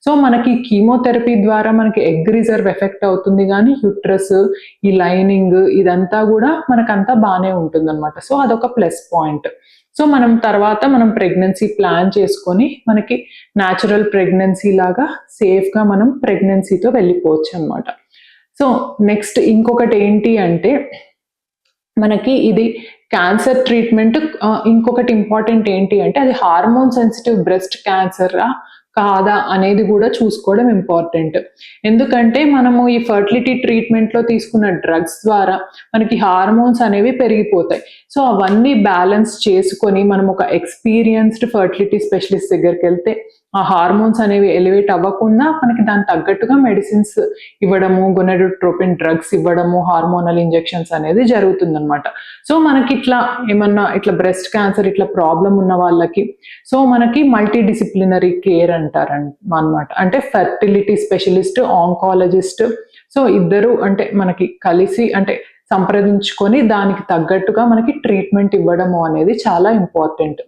So మనకి chemotherapy ద్వారా మనకి ఎగ్ రిజర్వ్ ఎఫెక్ట్ అవుతుంది గానీ యూట్రస్, ఈ లైనింగ్ ఇదంతా గూడా మనకంతా బానే ఉంటుందనమాట. సో అదొక ప్లస్ పాయింట్. సో మనం ప్రెగ్నెన్సీ ప్లాన్ చేసుకొని మనకి న్యాచురల్ ప్రెగ్నెన్సీ లాగా సేఫ్‌గా మనం ప్రెగ్నెన్సీతో వెళ్ళిపోవచ్చనమాట. సో నెక్స్ట్ ఇంకొకటి ఏంటి అంటే మనకి ఇది క్యాన్సర్ ట్రీట్మెంట్ ఇంకొకటి ఇంపార్టెంట్ ఏంటి అంటే అది హార్మోన్ సెన్సిటివ్ బ్రెస్ట్ క్యాన్సరా కాదా అనేది గూడా చూసుకోవడం ఇంపార్టెంట్. ఎందుకంటే మనము ఈ ఫెర్టిలిటీ ట్రీట్మెంట్‌లో తీసుకున్న డ్రగ్స్ ద్వారా మనకి హార్మోన్స్ అనేవి పెరిగిపోతాయి. సో అవన్నీ బ్యాలెన్స్ చేసుకొని మనం ఒక ఎక్స్‌పీరియన్స్‌డ్ ఫెర్టిలిటీ స్పెషలిస్ట్ దగ్గరికెళ్తే ఆ హార్మోన్స్ అనేవి ఎలివేట్ అవ్వకుండా మనకి దానికి తగ్గట్టుగా మెడిసిన్స్ ఇవ్వడము, గొనాడోట్రోపిన్ డ్రగ్స్ ఇవ్వడము, హార్మోనల్ ఇంజెక్షన్స్ అనేది జరుగుతుందనమాట. సో మనకిట్లా ఏమన్నా ఇట్లా బ్రెస్ట్ క్యాన్సర్ ఇట్లా ప్రాబ్లమ్ ఉన్న వాళ్ళకి సో మనకి మల్టీ డిసిప్లినరీ కేర్ అంటారనమాట. అంటే ఫెర్టిలిటీ స్పెషలిస్ట్, ఆంకాలజిస్ట్ సో ఇద్దరు అంటే మనకి కలిసి అంటే సంప్రదించుకొని దానికి తగ్గట్టుగా మనకి ట్రీట్మెంట్ ఇవ్వడము అనేది చాలా ఇంపార్టెంట్.